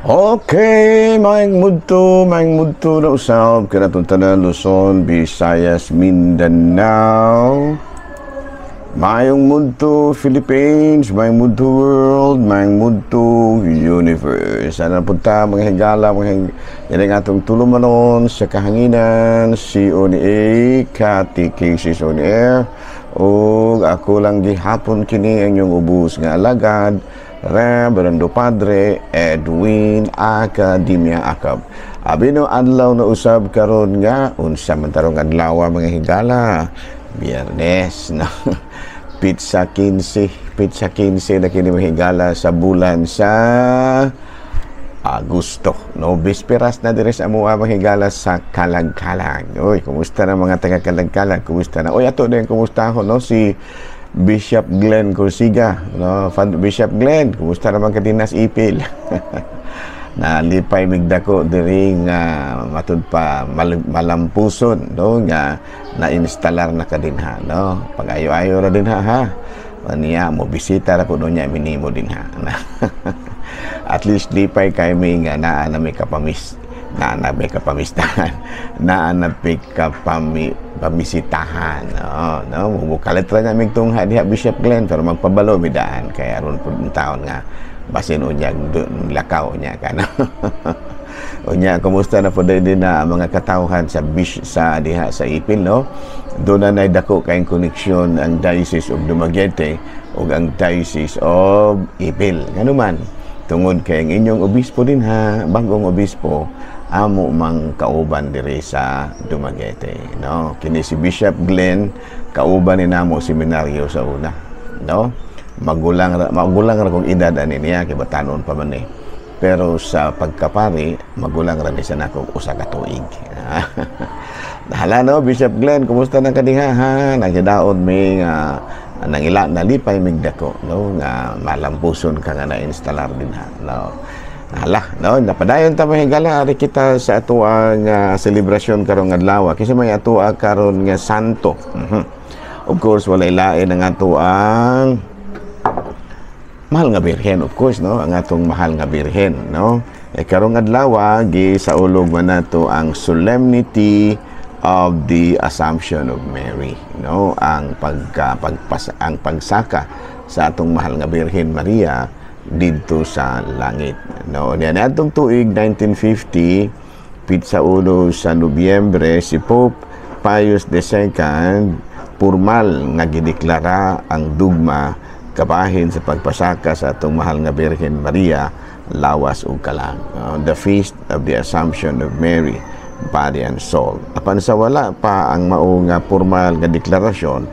Okay, maing mudto na usab kanatong tanan Luzon, Visayas, Mindanao. Mayong mudto Philippines, mayong mudto world, mayong mudto universe. Ano punta mga higala, yan atong tulumanon sa kahanginan, CONA, Catechesis on Air. O ako lang gihapon kini ang inyong ubos nga alagad, Reverendo Padre Edwin Academia Acab. Abino adlaw na usab karon nga unsa man tarong adlaw mga higala. Biyernes na pizza 15 na kini mahigala sa bulan sa Agosto. No, bisperas na dire sa amuha mahigala sa Kalag-Kalag. Oy, kumusta na mga taga Kalag-Kalag? Kumusta na? Oy, ato din kumusta ho no si Bishop Glenn Corsiga, no? Bishop Glenn, kumusta naman ka dinas ipil? Nalipay migdako diri nga matud pa malampuson no nga na-instalar na kadinha no pag-ayo-ayo ra dinha ha niya mo bisita ra pud niya minimo dinha at least lipay kay mi nga naa na may kapamis na may kapamistahan na may pamisitahan no mubukalit ra nga migtungha diha Bishop Glenn pero magpabalo midaan kay aron pud taon nga basin unyag lakaw niya kana. Unya kumusta na po din na mga katawhan sa diha sa Ipil no. Doon na dako kayong koneksyon ang Diocese of Dumaguete ug ang Diocese of Ipil. Ngano man tungod kay ang inyong obispo din ha, bagong obispo amo mang kauban diri sa Dumaguete no. Kini si Bishop Glenn kauban ni namo seminaryo sa una no. Magulang ra kung edad ani niya kay batanon pa man pero sa pagkapari magulang ra ni sa nako usa ka tuig. Hala no Bishop Glenn, kumusta na kadiha ha? Nagdaon mi nga nangila nalipay migdako no nga malampuson ka nga na-instalar din ha. No. Hala no napadayon ta mahigala ari kita sa atoa nga selebrasyon karong adlaw kasi may atoa karon nga santo. Of course walay lain ang atoang mahal nga birhen, of course, no? Ang atong mahal nga birhen, no? Karong adlaw gi sa ulog man nato ang Solemnity of the Assumption of Mary, no? Ang pagsaka sa atong mahal nga birhen Maria didto sa langit, no? Niya atong tuig 1950 pitsa ulo sa Nobyembre si Pope Pius II formal nga gideklara ang dugma kabahin sa pagpasaka sa atong mahal nga Birhen Maria lawas ug kalang the feast of the Assumption of Mary body and soul. Apan sa wala pa ang mao nga formal nga deklarasyon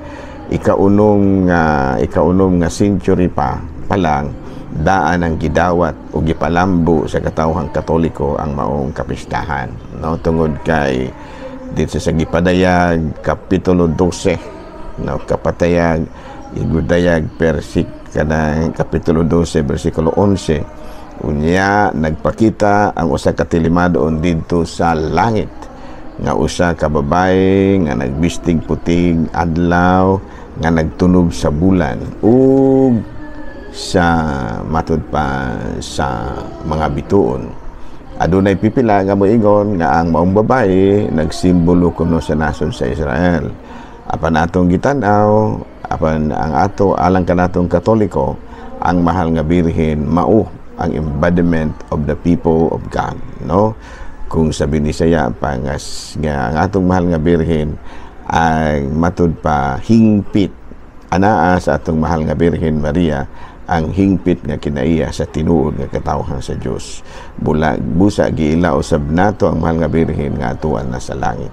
ikaunong nga century pa lang daan ang gidawat o gipalambo sa katawhang Katoliko ang maong kapistahan no tungod kay dito sa gipadayag kapitulo 12 no kapatayag igudayag kanang kapitulo 12 bersikulo 11 unya nagpakita ang usa ka tilimadoon didto sa langit nga usa ka babae nga nagbistig puting adlaw nga nagtunob sa bulan ug sa matud pa sa mga bituon adunay pipila nga moingon nga ang maong babae nagsimbolo kuno sa nason sa Israel apan atong gitan-aw apan ang ato alang kanatong Katoliko ang mahal nga birhen mao ang embodiment of the people of God no kung sa Binisaya pa nga ang atong mahal nga birhen ang matud pa hingpit anaa sa atong mahal nga birhen Maria ang hingpit nga kinaiya sa tinuod nga katawhan sa Dios busa giila usab nato ang mahal nga birhen nga atuan na sa langit.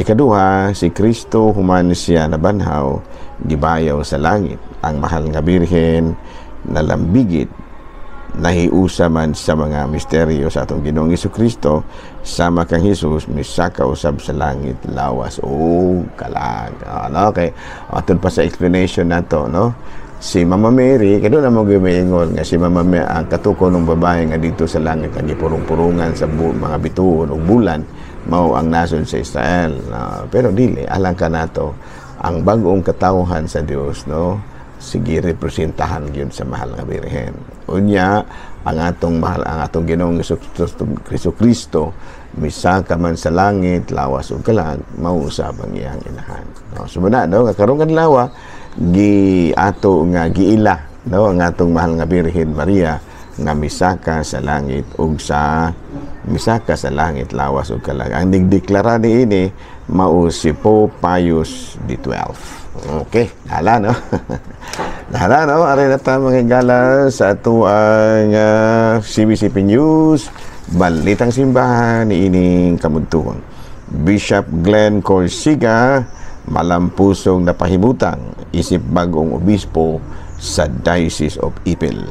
Ikaduha, si Kristo human siya nabanhaw, gibayaw sa langit. Ang mahal nga birhen nalambigit, nahiusa man sa mga misteryo sa atong Ginoong Jesucristo, sama kang Jesus, misaka usab sa langit, lawas o kalag. No? Okay, atod pa sa explanation nato, no? Si Mama Mary, kaya na mo gumaingon nga si Mama Mary, ang katuko ng babae nga dito sa langit, nga gipurong-purungan sa mga bituon o bulan, mao ang nason sa Israel pero dili alang ka nato ang bag-ong katawhan sa Dios no sige representahan gyud sa mahal nga Birhen. Unya ang atong mahal, ang atong Ginoong Kristo misaka man sa langit lawas ug kalag mao usab ang iyang inahan. No, sumuna no karon adlaw gi ato nga giila no ang atong mahal nga Birhen Maria nga misaka sa langit ug sa misaka sa langit lawas ug kalag. Ang nigdeklara niini mao si Pope Pius XII. Okay, hala no. Hala no, ari na ta mga higala sa ato ang CBCP News, balitang simbahan ni ining kamudtuon. Bishop Glenn Corsiga malampusong napahimutang isip bagong obispo sa Diocese of Ipil.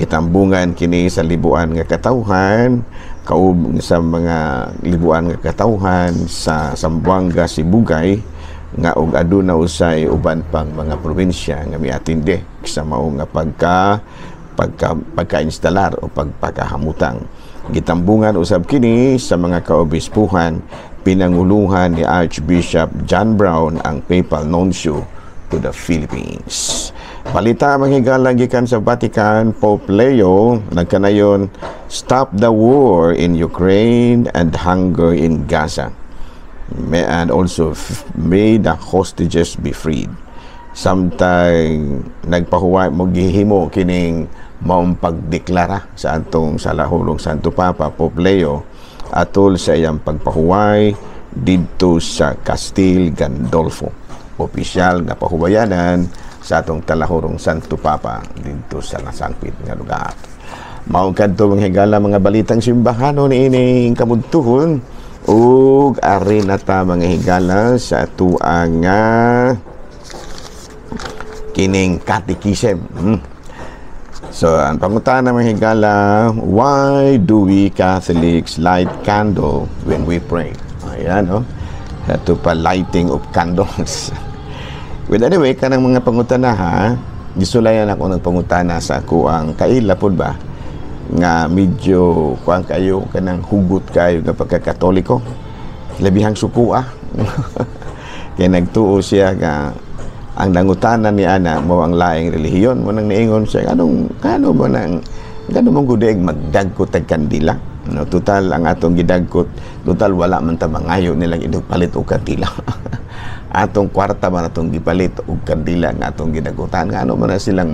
Itambungan kini sa libuan nga katawhan kaub sa mga libuan nga katawhan sa Zamboanga, Sibugay nga og aduna usay uban pang mga probinsya nga miatinde sa mao nga pagka-instalar o pagpakahamutang. Gitambungan usab kini sa mga kaobispuhan pinanguluhan ni Archbishop John Brown ang Papal Nuncio to the Philippines. Balita manghigala gikan sa Vatican, Pope Leo nagkanayon stop the war in Ukraine and hunger in Gaza. And also may the hostages be freed. Samtang nagpahuway mo gihimo kining maong pagdeklara sa atong salahulong Santo Papa Pope Leo atol sa iyang pagpahuway didto sa Castel Gandolfo, opisyal nga pahubayanan sa atong talahurong Santo Papa didto sa nasangpit nga lugar. Mao kadto mga higala mga balitang simbahanon ining kamudtuhon ug ari na ta mga higala sa atuang kining katikisem. So ang pangutana mga higala, why do we Catholics light candle when we pray? Ayan no, ito pa lighting of candles. Well anyway, kanang mga pangutana ha, gisulayan ako ng pangutana sa ako ang kaila pod ba nga medyo kuang kayo kanang hugot kayo nga pagkakatoliko labihang sukua kaya nagtuo siya nga ang nangutanan ni ana mo ang laing relihiyon mo nang niingon siya kano mo nang mong gudig magdagkot tag kandila no total ang atong gidagkot total wala man ta mangayo nilang ipalit og kandila atong kwarta man atong gipalit og kandila nga atong gidagutan nga ano man na silang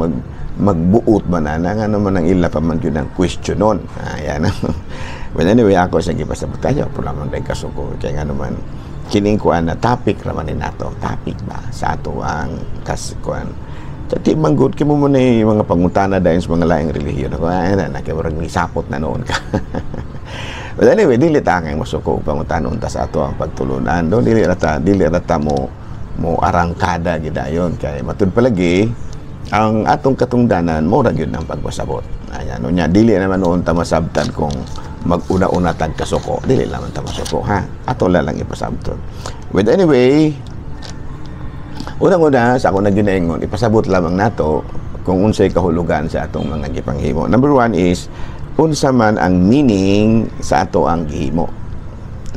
magbuot man na nga naman ang ila pa man yun ang questionon. Ayan. Well anyway, ako sa gipasabot tayo programang day kasuko kaya nga naman kining kuan na topic raman ni nato topic ba sa ato ang kaskuan tati manggod kimo mo ni mga pangutana dayon sa mga laing relihiyon ako na kay ni sapot na noon ka. Well anyway, dili ta kay masuko pangutanon ta sa ato ang pagtulunan do dili rata mo arangkada gidayon kay matud palagi ang atong katungdanan mo ra gyud ang pagpasabot. Ayan unya dili naman noon ta masabtan kung mag-una-una tag kasuko. Dili naman ta masuko ha. Ato lang ipasabton. But anyway, unang-una sa ako naginaingon ipasabot lamang nato kung unsay kahulugan sa atong mga gipanghimo. Number 1 is unsa man ang meaning sa ato ang gihimo.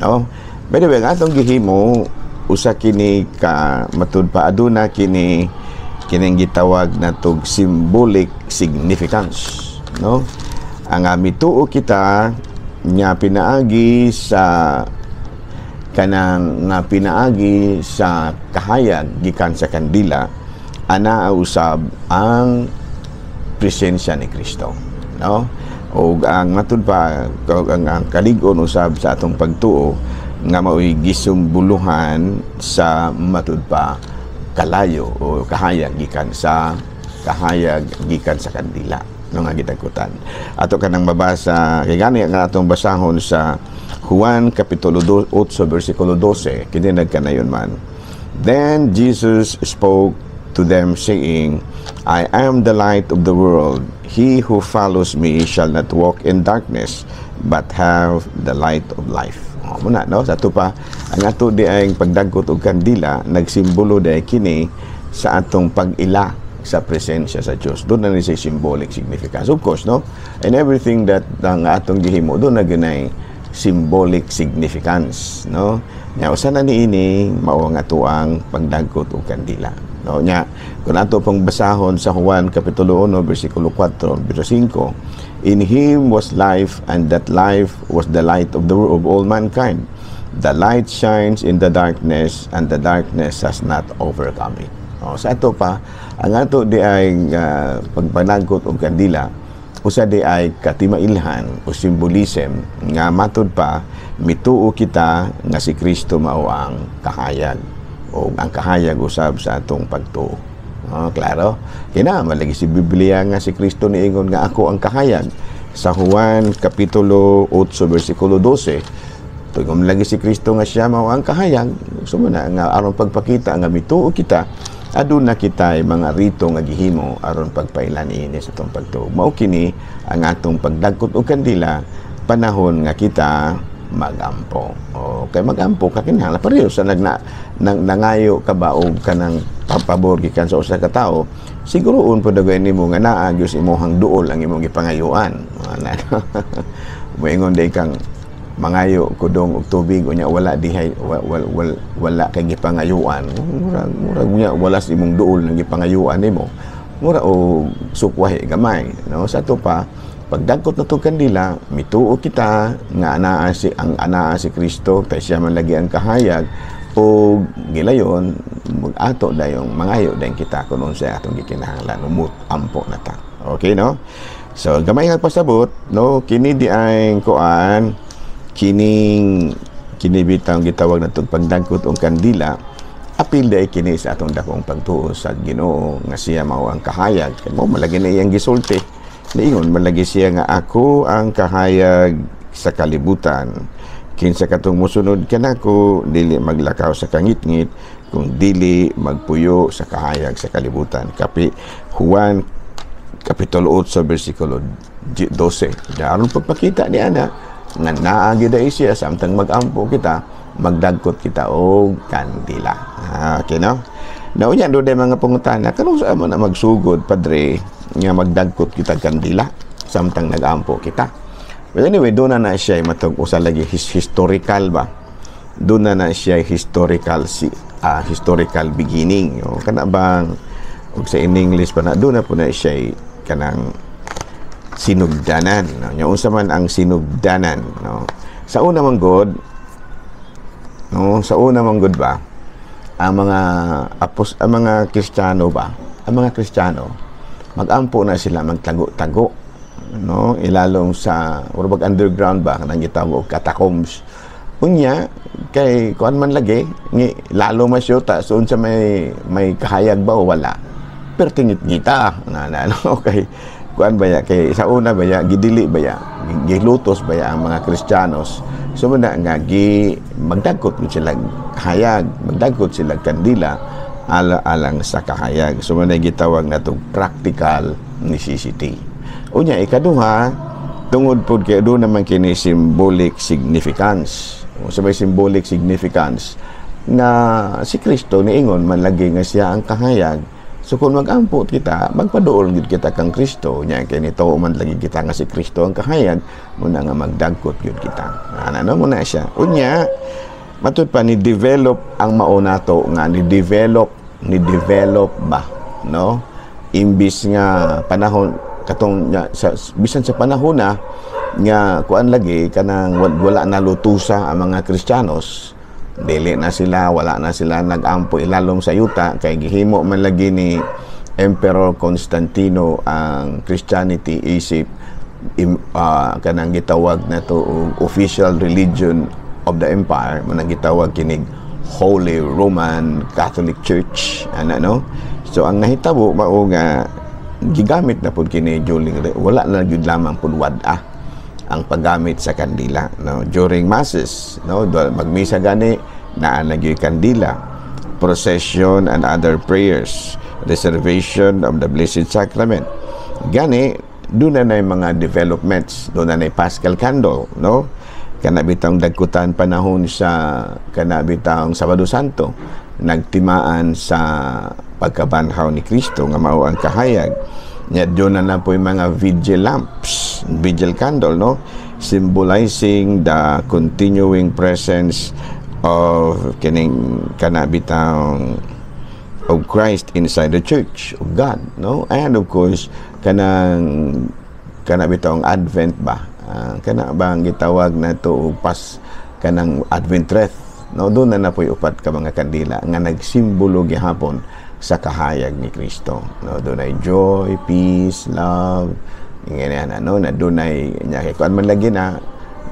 No? By the way, ang atong gihimo usa kini ka matud pa aduna kini kining gitawag natog symbolic significance no ang mituo kita nya pinaagi sa kanang nga pinaagi sa kahayag gikan sa kandila ana usab ang presensya ni Kristo no o ang matud pa ang kalig-on usab sa atong pagtuo nga mao'y gisumbuluhan sa matud pa kalayo o kahayag gikan sa kandila no nga gitagutan ato kanang mabasa kay gani nga atong basahon sa Juan kapitulo 8 versikulo 12 kini nagkanayon man. Then Jesus spoke to them saying, I am the light of the world, he who follows me shall not walk in darkness but have the light of life. Muna no sa ato pa ang ato di ay pagdagkot og kandila nagsimbolo day kini sa atong pag-ila sa presensya sa Dios. Doon na ni say symbolic significance of course no, and everything that ang atong gihimo doon na ginay symbolic significance no. Nya usa na niini mao ang ato ang pagdagkot og kandila No, nya, kung ato pong basahon sa Juan Kapitulo 1, versikulo 4, versikulo 5, in Him was life, and that life was the light of all mankind. The light shines in the darkness, and the darkness has not overcome it. No, sa ato pa, ang ato di ay pagpanagkot o kandila, usa di ay katimailhan o symbolism nga matud pa mituo kita nga si Kristo mao ang kahayag o ang kahayag usab sa atong pagtuo. Klaro? Kina malagi si Biblia nga si Kristo niingon nga ako ang kahayag sa Juan Kapitulo 8 versikulo 12. Tugom lagi si Kristo nga siya mao ang kahayag. Sumuna nga aron pagpakita nga mituo kita aduna kita ay mga rito nga gihimo aron pagpailan ini sa atong pagtuo. Mao kini ang atong pagdagkot og kandila panahon nga kita magampo. O kay magampo ka kinahanglan pareho sa nangayo ka ba og kanang pabor gikan sa usa ka tawo, siguroon pud dagay nimo nga naa gyud imong duol ang imong gipangayuan. Moingon day kang mangayo kudong og tubig unya wala dihay wala kay gipangayuan, murag unya wala sa imong duol nang gipangayuan nimo, mura o sukwahi gamay, no? Sa to pa pagdagkot na itong kandila, mituo kita nga anaa si Kristo, tayo siya man lagi ang kahayag, o gilayon, mag-ato dayong mangayo dahil kita kung sa atong gikinahanglan, umut, ampo na ta. Okay, no? So, gamay nga pasabot, no? Kini di ay kuan, kini bitang gitawag na itong pagdagkot o kandila, apil dahil kini sa atong dakong pagtuo sa Ginoo nga siya mao ang kahayag. Kaya mo, malagi na iyang gisulti. Naingon, malagi siya nga ako ang kahayag sa kalibutan. Kinsa katong musunod kanako, dili maglakaw sa kangit-ngit, kung dili magpuyo sa kahayag sa kalibutan. Juan Kapitulo 8, versikulo 12. Daron pagpakita ni ana, nga naagi dahil siya, samtang magampo kita, magdagkot kita o kandila. Okay, no? Naunya, doon ay mga pangutana, kanong saan mo na magsugod, Padre, nga magdagkot kita kandila samtang nag-ampo kita. But anyway, doon na siya matag usa lagi historical ba, doon na siya historical beginning, o kana bang og sa in English pa na doon na po na siya kanang sinugdanan, no? Yung unsa man ang sinugdanan, no? Sa una man god, no, sa una man god ba ang mga Kristiyano ba, ang mga Kristiyano magampo na sila magtago-tago, no, ilalong sa urban underground ba kanang gitawag og catacombs unya kay kuan man lagi ni lalo masyota so unsa may kahayag ba o wala pertingit ngita na okay kuan ba ya kay sa una ba ya gidili ba ya gilutos ba ya ang mga Kristiyanos so muna nga magdagkot sila kahayag, magdagkot sila kandila alang sa kahayag. So, manay gitawag na itong practical necessity. Unya, ikaduha, tungod po kayo doon naman kini symbolic significance. So, may symbolic significance na si Kristo niingon manlagi nga siya ang kahayag. So, kung mag-ampot kita, magpadool gid kita kang Kristo. Unya, kaya nito man lagi kita nga si Kristo ang kahayag, muna nga magdagkot yun kita. Ano muna siya? Unya, matud pa ni-develop ang maunato nga ni-develop ba, no? Imbis nga panahon katong bisan sa panahon na nga kuan lagi kanang wala na lutusa ang mga Kristiyanos, dili na sila, wala na sila nag-ampo ilalom sa yuta kay gihimo man lagi ni Emperor Constantino ang Christianity isip kanang gitawag na to official religion of the empire, manang gitawag kinig Holy Roman Catholic Church, no? So ang nahitabo mao nga gigamit na pud kini during wala na gyud lamang pud wad-a ang paggamit sa kandila, no? During masses, no, magmisa gani naa na gyud kandila, procession and other prayers, reservation of the Blessed Sacrament. Gani doon na mga developments, doon na Paschal candle, no? Kanabitang dagkutan panahon sa kanabitang Sabado Santo, nagtimaan sa pagkabanhaw ni Kristo nga mao ang kahayag. Nya doon na po yung mga vigil lamps, vigil candle, no, symbolizing the continuing presence of kining kanabitang of Christ inside the church of God, no? And of course kanang bitong Advent ba, kana bang gitawag na to pas kanang Advent wreath, no? Doon na napoy upat ka mga kandila nga nagsimbolo gihapon sa kahayag ni Kristo, no? Doon ay joy, peace, love, ganyan, no? Na doon ay nya kay kuan man lagi na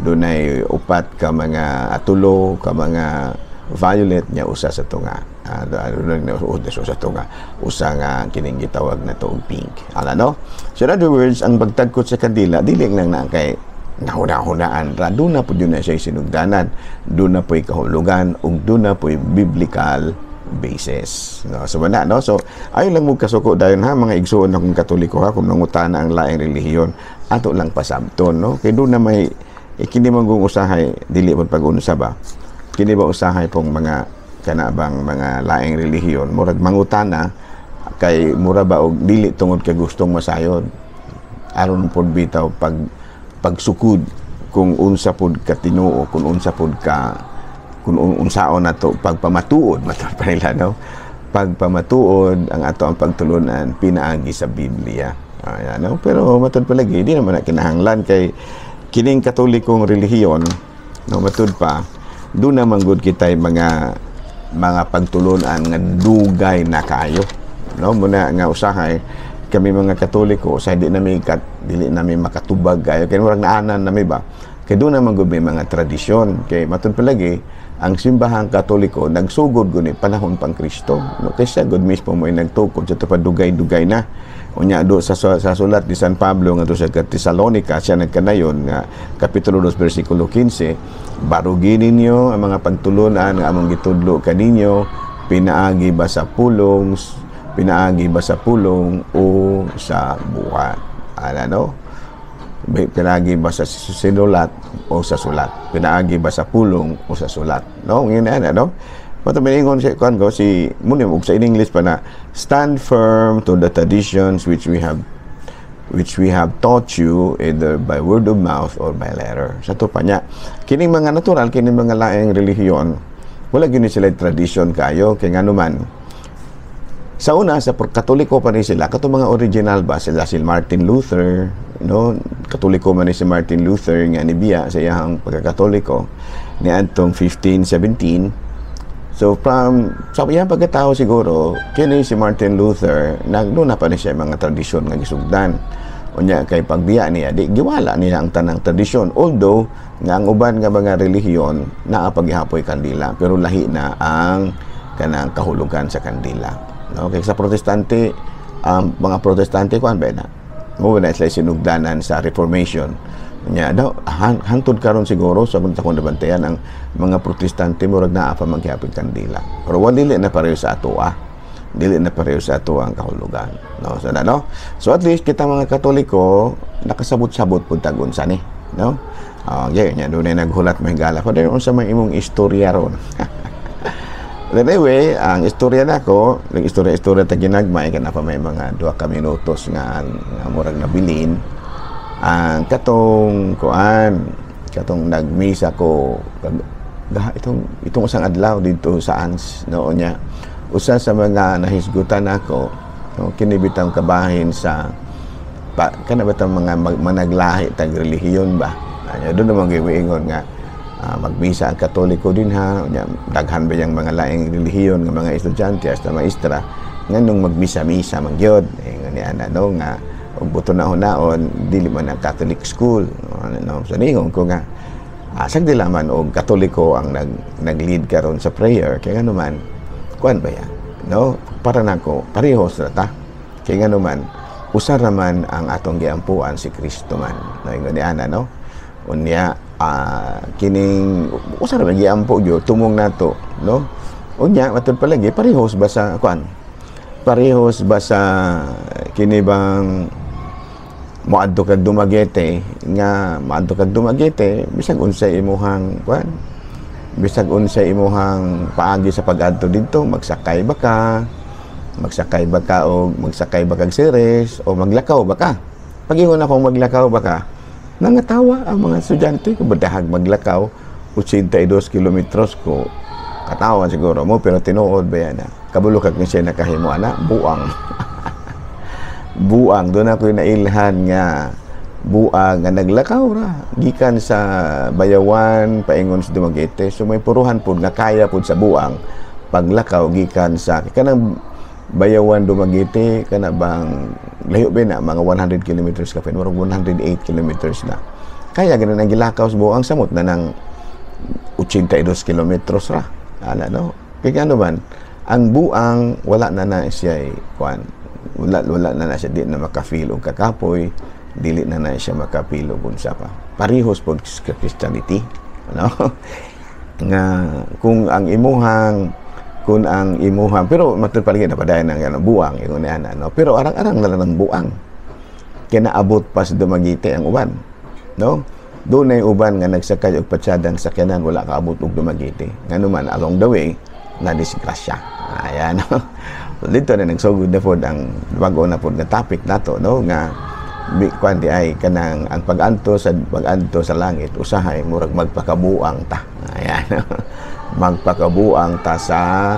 doon ay upat ka mga atulo ka mga violet nya usa sa tunga, usa sa tunga, usa nga kining gitawag na to pink, ala, no? So in other words, ang pagtagkot sa kandila dili lang na kay nahuna-hunaan ra, doon na po yun na siya sinugdanan, doon na po'y kahulugan, ug doon na po'y biblical basis, no? So wala, no? So ayon lang mo kasuko dayon ha mga igsoon akong Katoliko ha, kung nangutana ang laing relihiyon ato lang pasabton, no? Kay doon na may kini man kung usahay dili mo pag-unsa ba, kini ba usahay pong mga kanabang mga laing relihiyon murag mangutana kay mura ba og dili tungod kay gustong masayod, aron pod bitaw pagsukod kung unsa pod ka Tinuo, kung unsa pod ka, kung unsaon nato pagpamatuod matud pa nila, no? Pagpamatuod ang ato ang pagtulunan pinaagi sa Biblia, ayan, no? Pero matud pa lagi di naman na kinahanglan kay kining Katolikong relihiyon, no, matud pa doon naman gud kitay mga pagtulunan nga dugay na kayo, no? Muna nga usahay kami mga Katoliko sa dili nami makatubag kayo kay murag naanan nami ba, kay doon naman gud may mga tradisyon, kay matud palagi ang simbahang Katoliko nagsugod gud ni panahon pang Kristo, no? Kay siya gud mismo mo nagtukod sa dugay-dugay na unya do sa sulat ni San Pablo nga sa Tesalonica, siya nagkanayon nga kapitulo 2 bersikulo 15, barugin ninyo ang mga pagtulunan nga among gitudlo kaninyo, pinaagi ba sa pulong o sa buhat, ana, no? Pinaagi ba sa sinulat o sa sulat, pinaagi ba sa pulong o sa sulat, no? Ngin ana, no? Patumingon si kuan ko si munim og sa in English pa na stand firm to the traditions which we have taught you either by word of mouth or by letter. Sa to pa niya kining mga natural, kining mga laing relihiyon wala gyud sila tradition kayo, kay nganuman sa una sa Katoliko pa ni sila kato mga original ba sila si Martin Luther, no? Katoliko man ni si Martin Luther nga nibiya sa iyang pagkakatoliko ni adtong 1517. So from sa iyang pagkatao siguro kini si Martin Luther nagduna pa ni siya mga tradisyon nga gisugdan, unya kay pagbiya niya di giwala niya ang tanang tradisyon, although nga ang uban nga mga relihiyon naa paghihapoy kandila pero lahi na ang kanang kahulugan sa kandila, no? Kay sa Protestante mga Protestante kuan ba na mo na sila sinugdanan sa Reformation nya daw hangtod karon siguro sa bunta kong nabantayan ang mga Protestante murag naa pa maghapon kandila, pero wala dili na pareho sa ato ang kahulugan, no? So no, so at least kita mga Katoliko nakasabot-sabot pud tagon sa ni, no? Nya doon na naghulat may gala pa dayon sa mga imong istorya ron. Anyway, ang istorya nako, ng istorya ta ginagmay kana pa may mga 2 ka minutos nga murag nabilin ang katong nagmisa ko itong isang adlaw dito sa ANS noon niya, usa sa mga nahisgutan ako, no, kinibitang kabahin sa kana ba mga managlahi tag relihiyon ba, doon naman giingon nga magmisa ang Katoliko din ha, daghan ba yung mga laing relihiyon nga mga estudyante hasta maestra nganong magmisa-misa mangyod ni ana, no, nga buto na hunaon dili man ang Catholic school, no? So ningon ko nga asag dila man og Katoliko ang nag-lead karon sa prayer, kay ngano man kuan ba yan, no? Para nako parehos ra ta, kay ngano man usa ra man ang atong giampuan si Kristo man, no? Ingon ni ana, no? Unya kining usa ra man giampo gyud tumong nato, no? Unya matud palagi parehos ba sa kuan, parehos ba sa kinibang moadto kag Dumaguete bisag unsay imuhang kuan, bisag unsay imuhang paagi sa pag-adto didto, magsakay ba ka o magsakay ba kag series o maglakaw ba ka. Pag-ingon akong maglakaw ba ka, nangatawa ang mga estudyante ko, badahag maglakaw 82 kilometros ko, katawan siguro mo pero tinuod ba yan na kabulokag ni siya nakahimo ana buang. Buang doon ako nailhan nga buang nga naglakaw ra gikan sa Bayawan paingon sa Dumaguete. So may puruhan pud nga kaya pud sa buang paglakaw gikan sa kanang Bayawan Dumaguete kana bang layo ba na mga 100 kilometers ka pa murag 108 kilometers na. Kaya ganun ang gilakaw sa buang samot na ng 82 kilometros ra. Ana no. Kaya ano man ang buang wala na siya kuan. Wala na siya di na makafeel og kakapoy. Dili na siya makapilo kung sa pa. Parehos po sa Christianity. Ano? Nga, kung ang imuhang, pero matulpaligid na padayan ng buang, yung ano, pero arang-arang na lang ng buang. Kinaabot pa sa Dumaguete ang uban. No? Doon na yung uban nga nagsakay og patsadang sakyanan, wala kaabot og Dumaguete. Nga naman, along the way, na-disgrasya. Ayan, no? So, dito na nagsugod na po ang bago na po na topic nato, no? Nga, kundi ay kanang ang pag-anto sa langit usahay murag magpakabuang ta. Ayan. Magpakabuang ta sa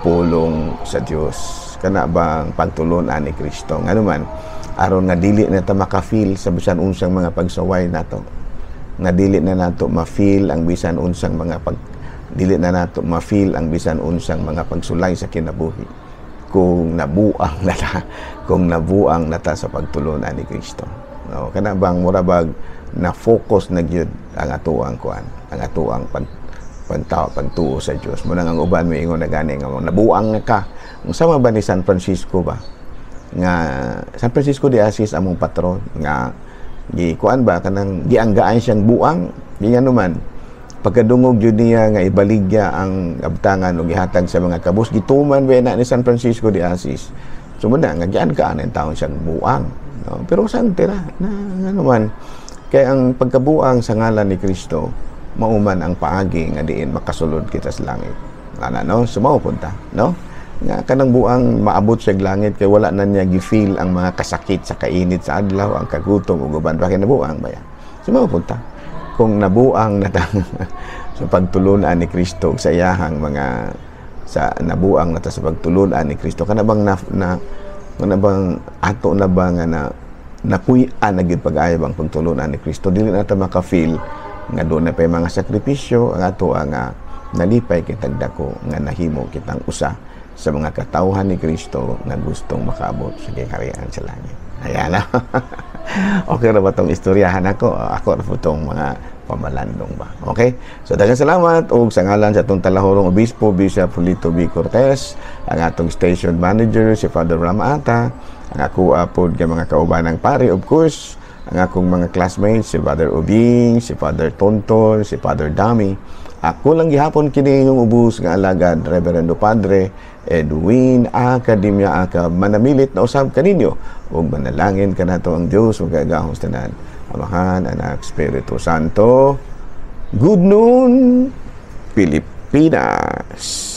pulong sa Dios. Kana bang pagtulunan ni Kristo. Ngano man aron nga dili na ta maka-feel sa bisan unsang mga pagsaway nato. Nga dili na nato ma-feel ang bisan unsang mga dili na nato ma-feel ang bisan unsang mga pagsulay sa kinabuhi. Kung nabuang na ta sa pagtulunan ni Kristo. No, kana bang murabag na focus na gyud ang atuang kuan, ang atuang pagtuo sa Dios. Muna ang uban mo ingon na gani nga nabuang ka. Sama ba ni San Francisco ba? Nga San Francisco de Assis among patron nga kuan ba kanang gianggaan siyang buang, ngano man pagkadungog jud niya nga ibaligya ang abtangan o gihatag sa mga kabus gituman ba na ni San Francisco de Assis. So muna nga giangkaan ang taon siyang buang, no? Pero saan tira na ano man kay ang pagkabuang sa ngalan ni Kristo mauman ang paagi nga diin makasulod kita sa langit. Ana no, sumaw punta, no? Nga kanang buang maabot sa langit kay wala na niya gi-feel ang mga kasakit sa kainit sa adlaw, ang kagutom ug uban bakit nabuang ba yan? Sumaw punta. Kung nabuang na ta sa pagtulunan ni Kristo sa iyahang mga sa nabuang na ta sa pagtulunan ni Kristo kana bang kana bang ato na ba nga napuy-an na gid pag-ayo bang pagtulunan ni Kristo dili na ta maka-feel nga doon na pay mga sakripisyo ang ato nga nalipay kitag dako nga nahimo kitang usa sa mga katawhan ni Kristo nga gustong makaabot sa kaharian sa langit. Ayan na. Okay na ba itong istoryahan ako? Ako na po itong mga pamalandong ba? Okay? So, daghang salamat o sa ngalan sa itong talahorong obispo, Bishop Julito B. Cortez, ang atong station manager, si Father Ramata, ang ako apod ng mga kaubanang pare, of course, ang akong mga classmates, si Father Obing, si Father Tonton, si Father Dami. Ako lang gihapon kini yung ubus nga alagad, Reverendo Padre Edwin Academia Aka manamilit na usab kaninyo ug manalangin kanato ang Dios ug gagahos tanan Amahan, Anak, Espiritu Santo. Good noon, Pilipinas.